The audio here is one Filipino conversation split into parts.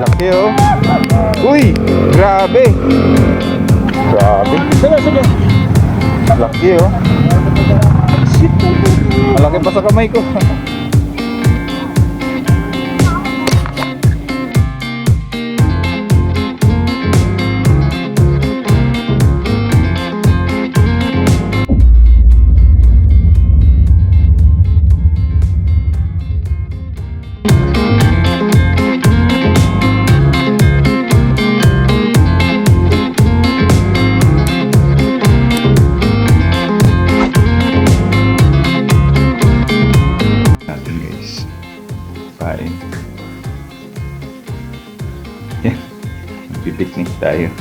Laki oh. Uy, grabe. Grabe. Sige, sige. Laki oh. Malaki pa sa kamay ko. Picnic tayo.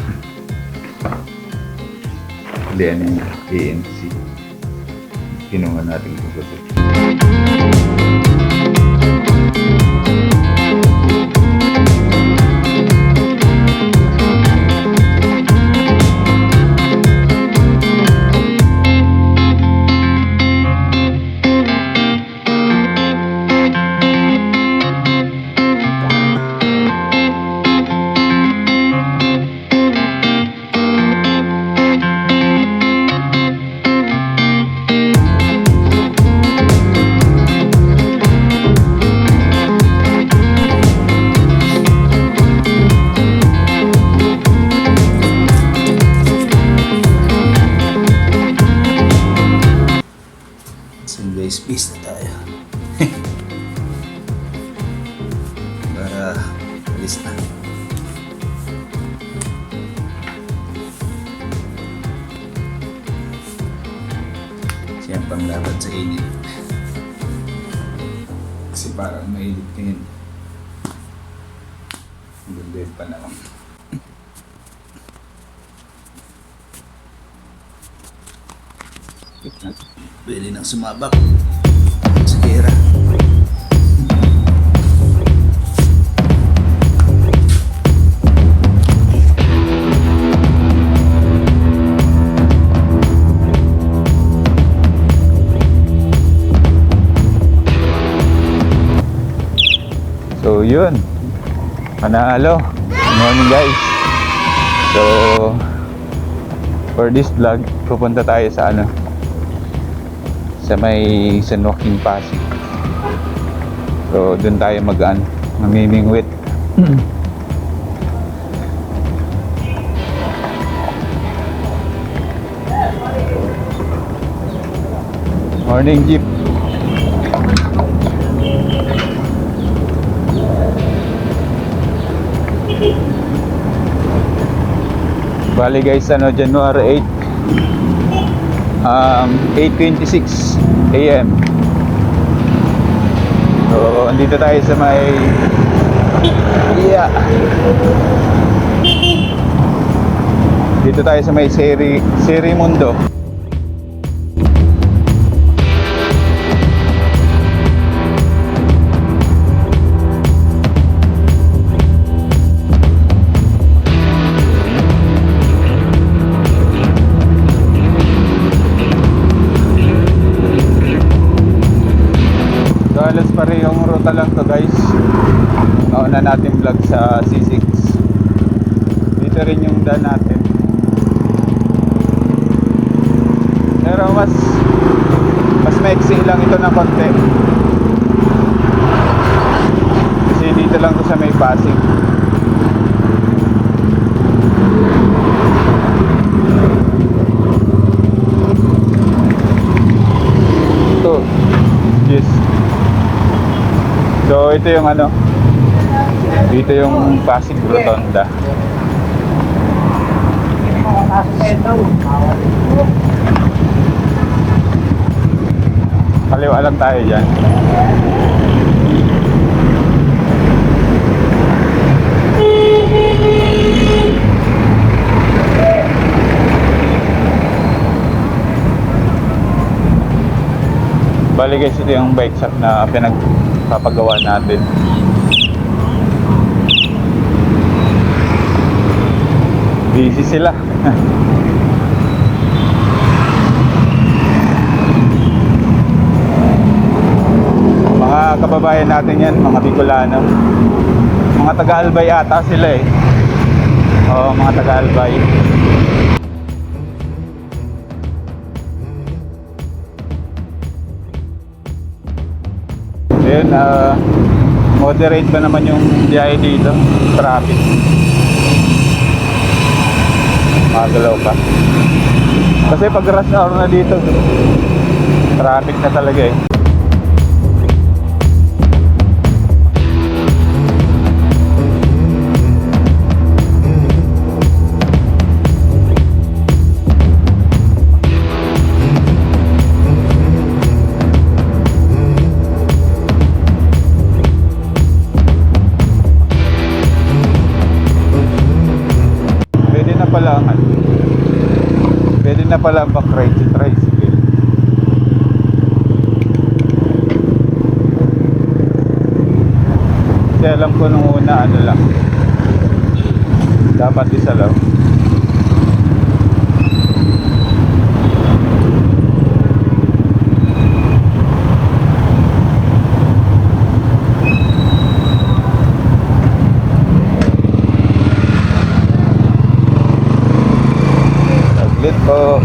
Diyan yung ANC. Kinuha natin ito kasi. Space na tayo. Para alis na. Siyang panglaban sa init. Kasi parang mainit ngayon. Ganda pa naman. Pwede nang sumabak sa gera. So yun, panalo. Good morning guys. So for this vlog, pupunta tayo sa sa may San Joaquin Pasig. So dun tayo mamimingwit. Morning jeep. Bali guys, January 8, 8:26 AM. So andito tayo sa may dito tayo sa may Serimundo. Halos parehong ruta lang to guys. Nauna natin vlog sa C6. Dito rin yung daan natin. Pero mas maiksi lang ito ng konti. Kasi dito lang to sa may Pasig. Ito. Yes. So ito yung dito yung Pasig Rotonda. Kaliwa lang tayo dyan. Bali guys, ito yung bike shop na pinagpapagawa natin. Busy sila. Mga kababayan natin yan, mga Bicolano. Mga taga-Albay ata sila eh. Oo, mga taga-Albay. Ayun, moderate pa naman yung biyahe dito. Traffic. Magalaw pa. Kasi pag rush hour na dito, traffic na talaga eh. Pwede na pala ang back-ride sa tricycle. Kasi alam ko nung una ano lang, dapat isa lang. Saglit po.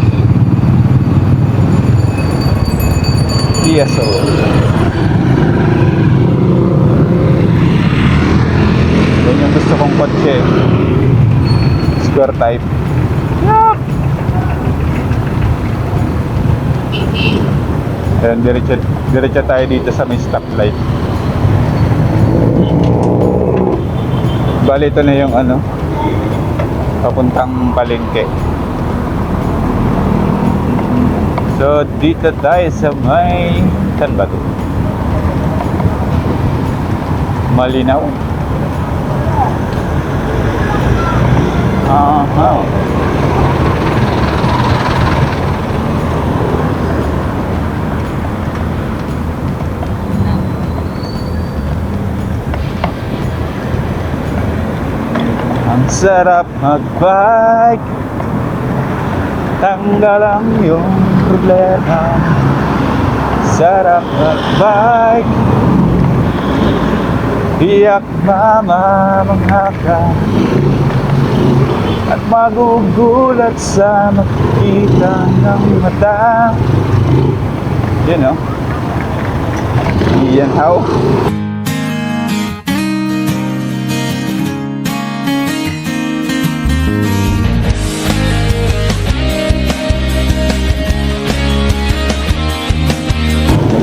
PSO. Yan yung gusto kong kotse. Square type. Ayan, diretso tayo dito sa may stoplight. Bali, ito na yung ano, papuntang palengke. So, dito tayo sa may... Saan ba ito? Malinaw. Aha. Ang sarap mag-bike. Tanggal ang iyong problema. Sarap mag-bike. Iyak mamamangha ka at magugulat sa makikita ng mata. Yan o. Yan how.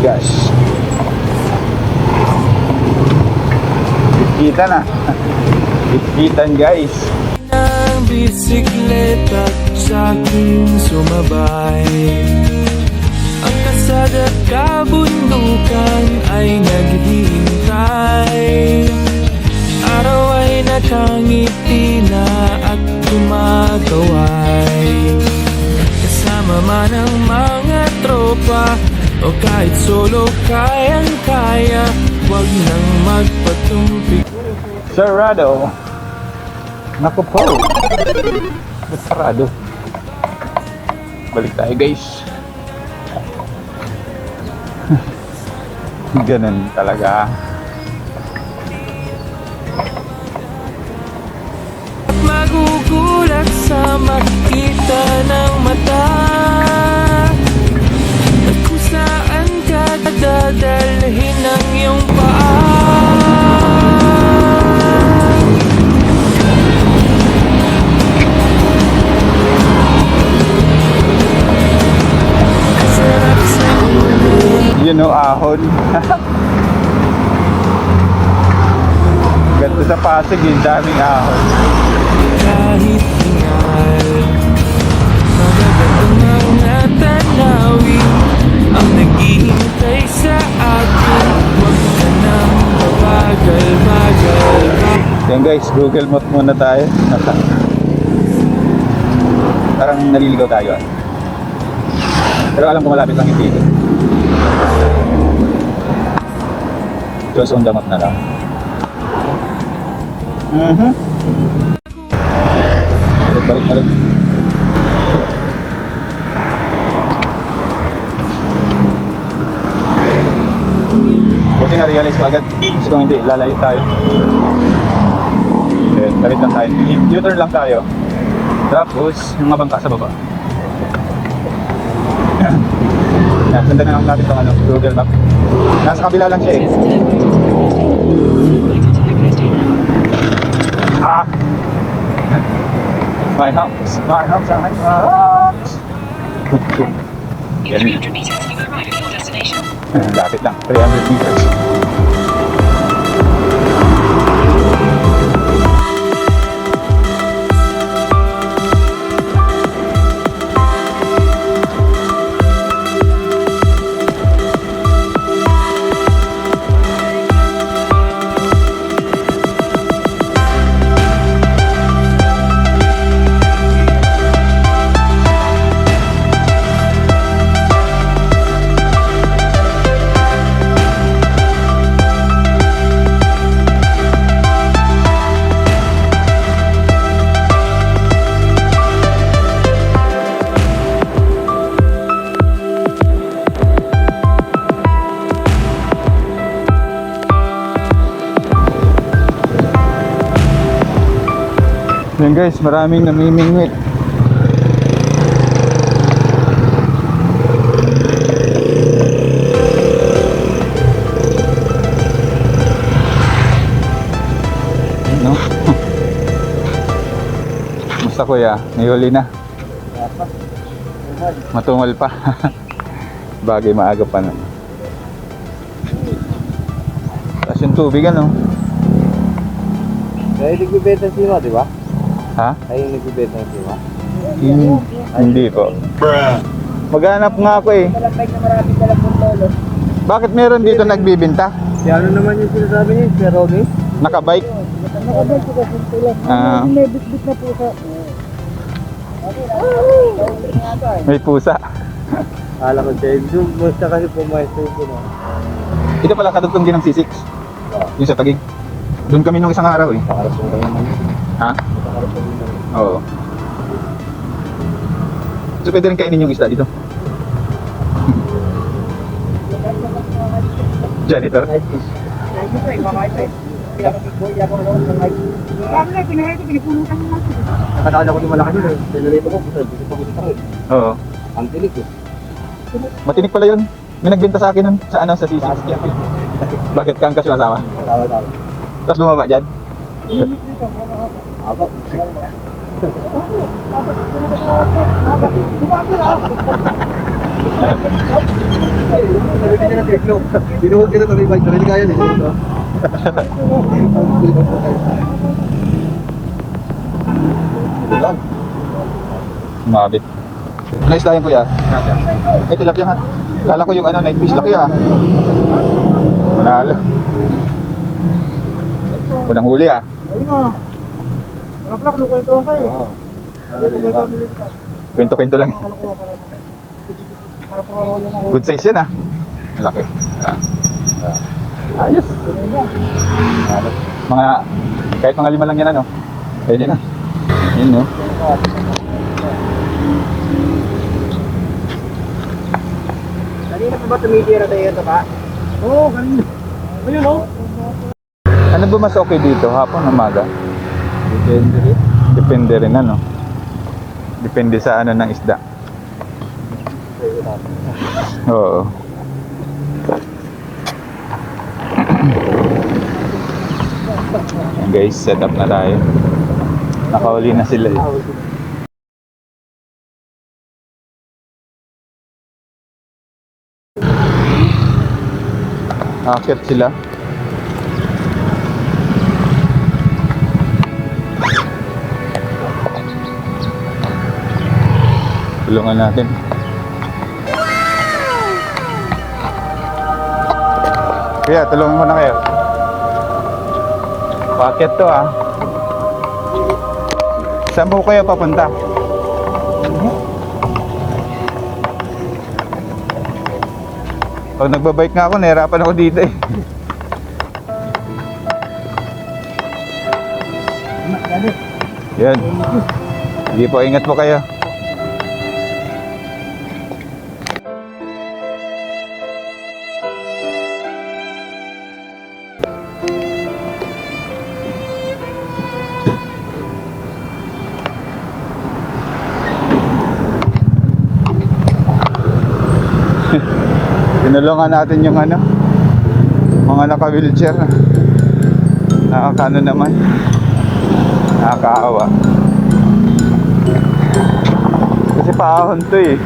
Gosh, kita na. Kitkitan guys. Ang bisikleta sa aking sumabay. Ang kasada at kabundukan ay naghihintay. Araw ay nakangiti na at kumakaway. Kasama man ang mga tropa o kahit solo kayang-kaya, wag nang magpatumpik. Sarado. Naku po. Sarado. Balik tayo guys. Ganun talaga. Magugulat sa makita ng mata. At kung saan ka dadalhin ng iyong paa. You know, ahon. Ganda sa Pasig, yung daming ahon. Kahit hingal, magagandang mga tanawin ang naghihintay sa atin. Huwag ka nang babagal-bagal. Yan guys, Google Map muna tayo. Parang naliligaw tayo ah. Pero alam ko malapit lang yung dito. Just on the map na lang. Balik. Buti na-realize ko agad. Gusto kong hindi, lalayo tayo. U-turn lang tayo. Tapos, yung mga bangka sa baba. Yan, sundan na lang natin itong ano, Google Map. Nasa kabila lang siya eh. Ah! My house, my house, my house. In 300 meters, you will arrive at your destination. Lapit lang, 300 meters. Yan guys, maraming namimingwit. No? Musta kuya? May huli na? Matungal pa. Bagay maaga pa na. Tapos yung tubig ano? Kaya nagbibenta sila, di ba? Ha? Kaya nagbibenta sila. Hindi po. Maghanap nga ako eh. Bakit meron dito nagbibinta? Si ano naman yung sinasabi niya, si Ronnie? Nakabike? Ah, May bitbit na pusa. may pusa. Kala ko siya, yung basta kasi pumaysto ko na. Ito pala kadugtong din ng C6. Yung sa Taguig. Doon kami nung isang araw eh. Pakarapong kayo naman. Ha? Pakarapong naman. Oo. So pwede rin kainin yung isda dito. Janitor? Nakakala ko yung malaki nun eh. Pinalito ko, pusa, gusto ko gusto ko eh. Oo. Ang tinig eh. Matinik pala yun. May nagbenta sa akin nun. Sa ano, sa C6. Bakit kang kasi asawa? Tawa-tawa. Tapos bumaba dyan? Apa? Binuhod ka na ito, Ribay. Sarili kaya din. Mabit. Nice tayo kuya. Eh, tilapia nga. Kala ko yung ano, night fish. Laki ah. Manalo. Unang huli ah. Kwento-kwento lang. Good size yan ah. Laki. Ayos. Mga, kahit mga 5 lang yan ano. Pwede na. Yun no. Kanina pa ba tumitira tayo ito pa? Oo, kanina. Ayun o. Ano ba mas okay dito? Hapon, umaga? Depende rin. Depende rin ano. Depende sa ano ng isda. Oo. Ayan guys, set up na tayo. Nakauli na sila eh. Aakyat sila. Tulungan natin. Kaya, tulungan mo na kayo. Paakyat to ah. Saan po kayo papunta? Pag nagbabike nga ako, nahirapan ako dito eh. Yan. Sige po, ingat po kayo. Tinulungan natin yung ano, mga naka-wheelchair. Nakakano naman. Nakakaawa. Kasi paahon to eh.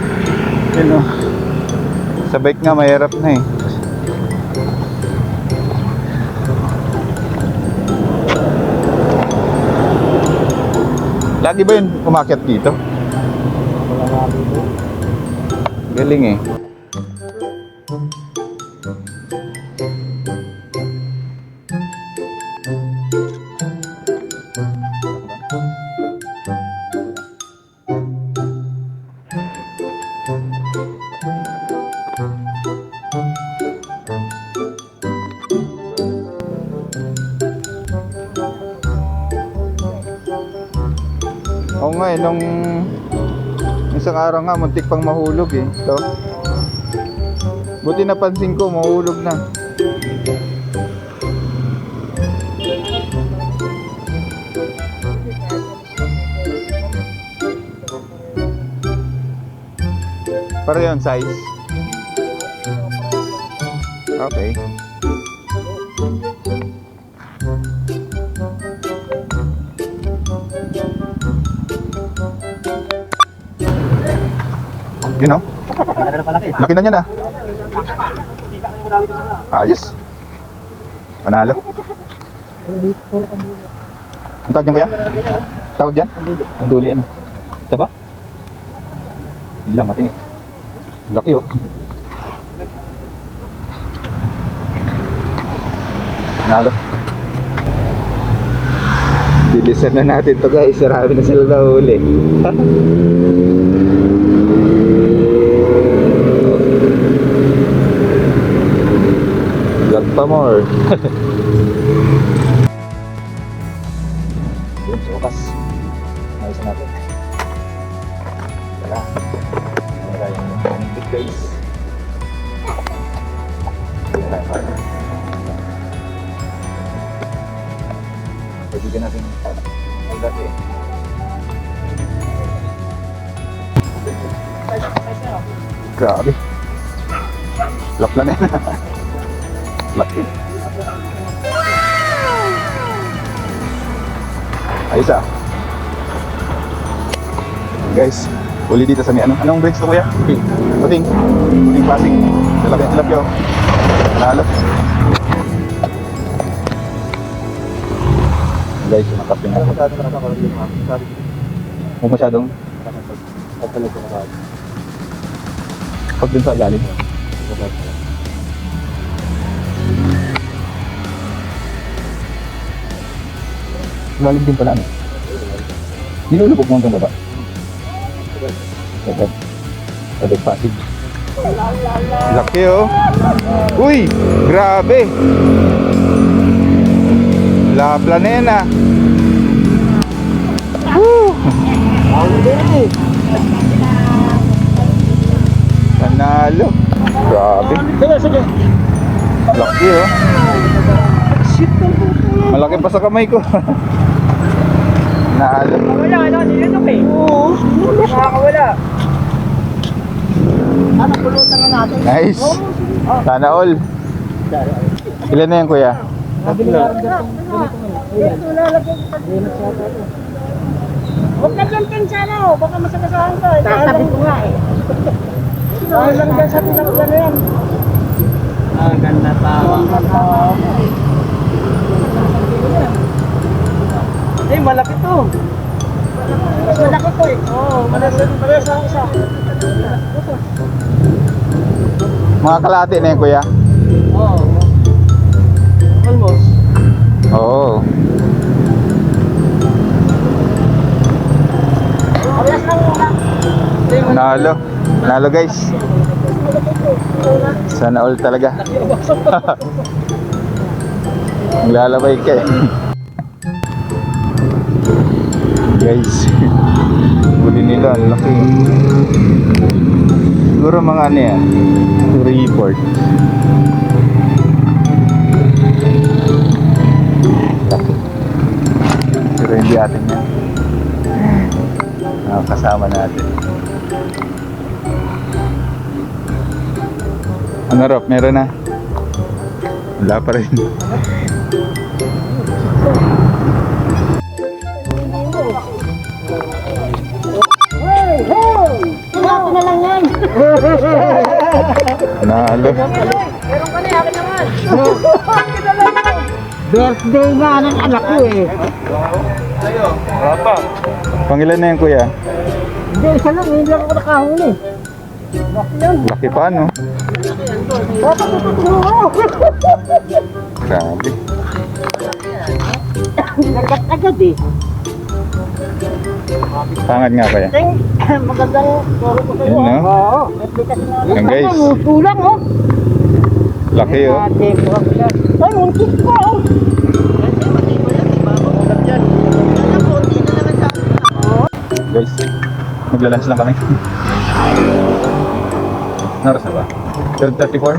Yun o. Sa bike nga mahirap na eh. Lagi ba yun umakyat dito? Wala nga dito. Galing eh. Oo nga eh, nung isang araw nga, muntik pang mahulog eh. Ito. Buti napansin ko, mahulog na. Para yun, size. Okay. You know? Laki na niyan ah. Ayos. Panalo. Ang tawag dyan kuya? Tawag dyan? Ang duli ano? Ito ba? Hindi lang matingin. Laki oh. Panalo. Bilisan na natin to guys. Marami na sila nahuli. Vlog pa more. Yun, sa wakas. Ayos natin. Tara. Tara yung big guys. Tara. Pwede natin magdati eh. Grabe. Lock lang yan. Laki. Ayos ah. Guys, uli dito sa may ano. Anong breaks to kuya? Puting. Puting passing. Tilapia. Nalo. Guys, nakapin na. Huwag masyadong. Pag dun sa ilalim. Lalim din pala ano. Nilulubog mo hanggang baba. Ito pasig. Laki oh. Uy! Grabe! La Planena. Woo! Panalo. Grabe. Laki oh. Malaki pa sa kamay ko. Nalo. Wala, ano, nilunok eh. Oo. Nakakawala. Pulutan na natin. Nice. Sana all. Ilan na yan kuya? Huwag na dyan king sana oh. Baka masagasahan ka. Sasabi ko nga eh. Dahil lang dyan sa tinapla na yan. Ang ganda tawa. Eh, malaki to. Mas malaki to eh. Oo, malaki. Parehas ang isa. Mga kalahati na yan kuya? Oo. Almost. Oo. Parehas lang muna. Nalo. Nalo guys. Sana all talaga. Maglalabay ka eh. Guys, huli nila, ang laki. Siguro mga ano yan, report. Laki. Pero hindi atin yan. Kasama natin. Ano Rob, meron na? Wala pa rin. Hey! Hey! Ako na lang yan. Nalo. Meron ka na, akin naman. Akin na lang yan. Birthday nga ng anak ko eh. Pangilan na yan kuya? Hindi, isa lang. Hindi lang ako nakahuli. Laki pa no? Dapat tutulungan mo. Grabe. Agad eh. Pangad nga kaya. Magandang turo ko sa'yo. Yun, no? Oo. Application na. Yan, guys. Tulang oh. Laki oh. Ay, muntik pa oh. Guys, maglalunch lang kami. Naras na ba? 12:34?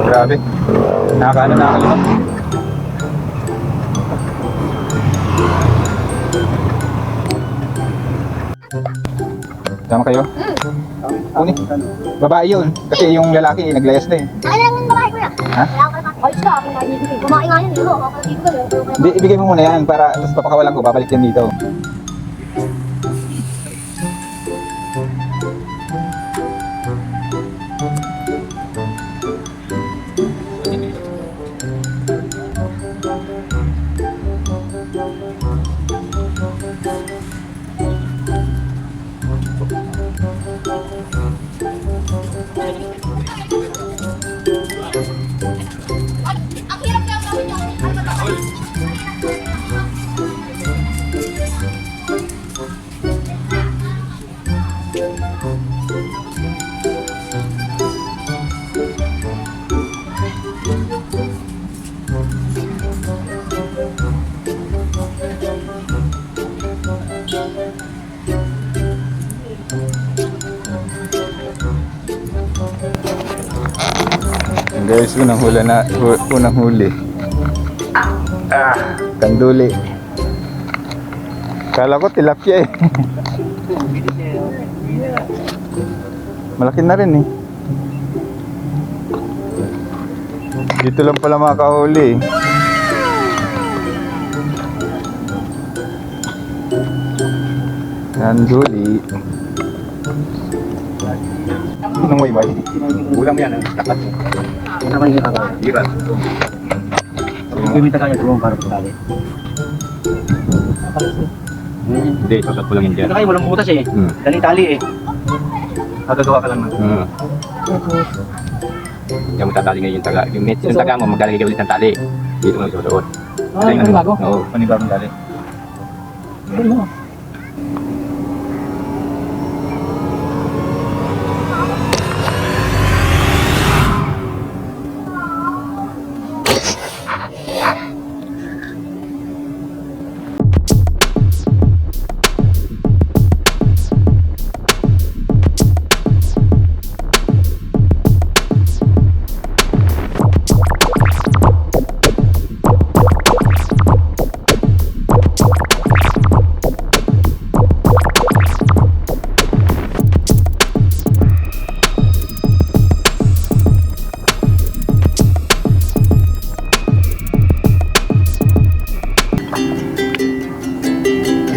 Grabe. Nakakaano nakakalimot. Tama kayo? Uni. Babae yun. Kasi yung lalaki naglayas na eh. Kailangan ng babae ko yan. Ha? Ayos ka, ako nagiging. Kumain nga yun, yun. Ako nagiging. Hindi, ibigay mo muna yan para tapos papakawalan ko. Babalik yan dito. Ang hirap kaya gawin niya. Guys, unang huli. Kanduli. Kala ko tilapia eh. Malaki na rin eh. Dito lang pala makakahuli eh. Kanduli. Anong way ba? Ulam yan, tapat. Ano naman yung tapat? Irat. Gumita kaya doon para pagkali. Hindi, sasat ko lang yun dyan. Ano kayo, walang butas eh. Daling tali eh. Magagawa ka lang ng... Yung matatali ngayon yung taga. Yung taga mo, maglalagay ulit ng tali. Dito mo isusuot. Panibago? Oo, panibagong tali.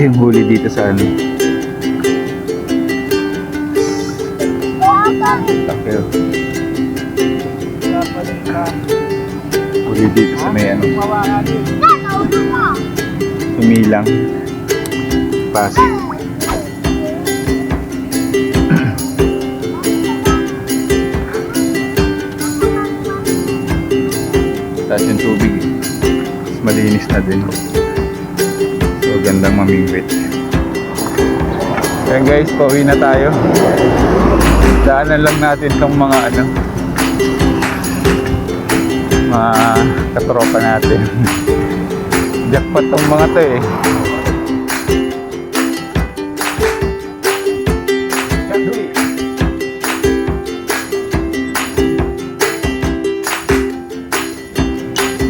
Ito yung huli dito sa ano. Laki oh. Huli dito sa may ano. Sumilang. Pasig. Tapos yung tubig malinis na din. So gandang mamingwit. Ayan guys, pauwi na tayo. Daanan lang natin tong mga ano, mga katropa natin. Jackpot tong mga to eh.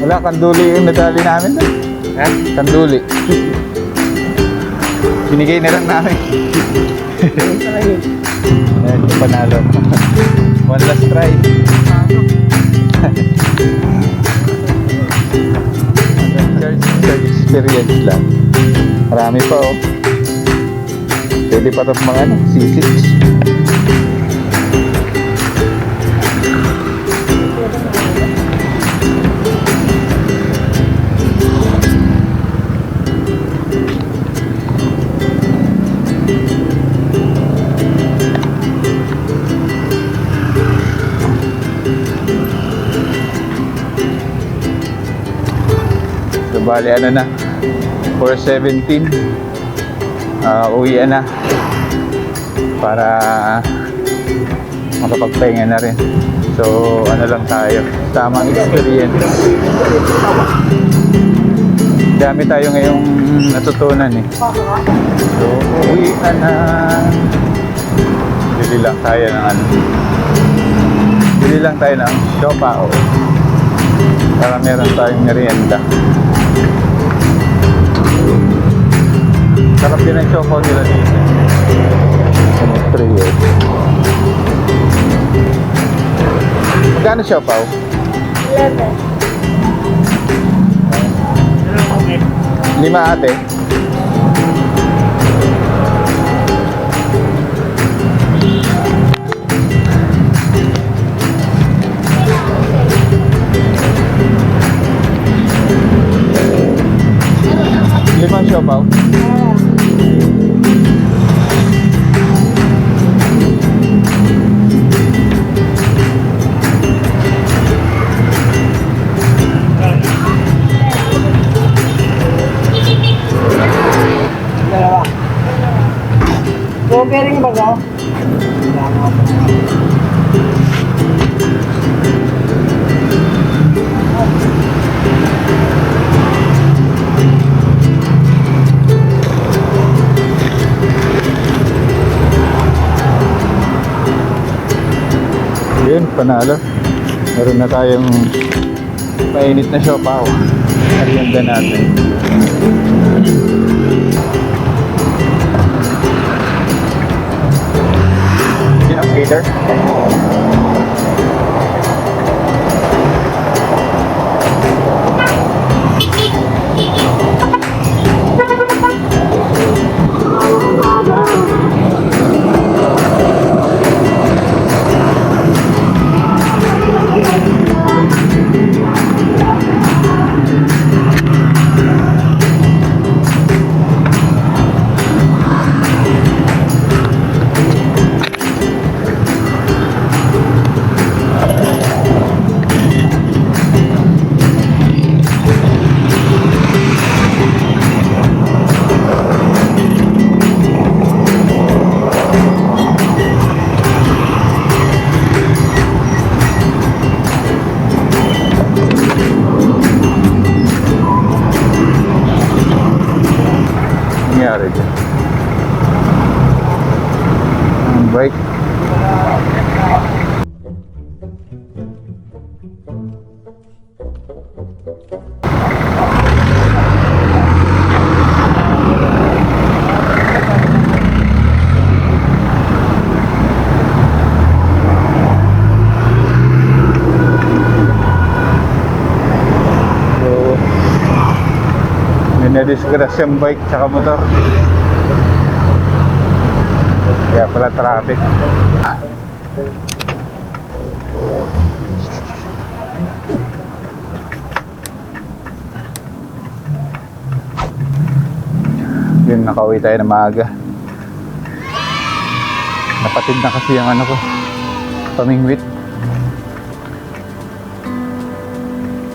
Wala, kanduli yung nadali namin doon. Ha? Kanduli. Binigay na lang namin. Ayan, yung panalo. One last try. Search experience lang. Marami pa oh. Pwede pa ito mga ano, C6. So bali ano na 4:17 uwian na para makapagpahinga na rin. So ano lang tayo, tamang experience. Dami tayo ngayong natutunan eh. So uwian na. Bili lang tayo ng ano, bili lang tayo ng siopaw para meron tayong merienda. Sarap din ang siopaw nila dito. Ano, 3 years. Magkano siopaw? 11. 5 ate. Limang siopaw. Dalawa. So, pairing ba ko? Yun, panalo. Meron na tayong mainit na siopaw. Merienda natin. Peter. Nangyari dyan. Break. Nadisgrasya yung bike tsaka motor. Kaya pala traffic. Yun, nakauwi tayo na maaga. Napatid na kasi yung ano ko, pamingwit.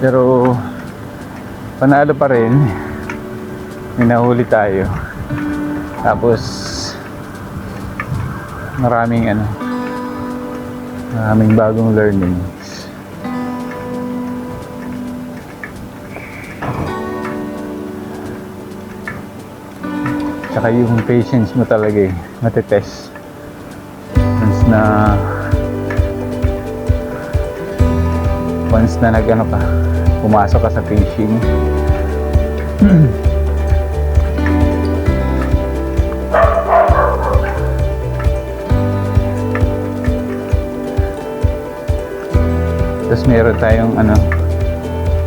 Pero panalo pa rin. May nahuli tayo. Tapos maraming bagong learnings. Tsaka yung patience mo talaga matitest. Once na pumasok ka sa fishing. Tapos meron tayong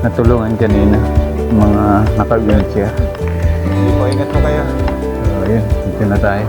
natulungan kanina, mga naka-wheelchair. Sige po, ingat po kayo. So, ayun, dito na tayo.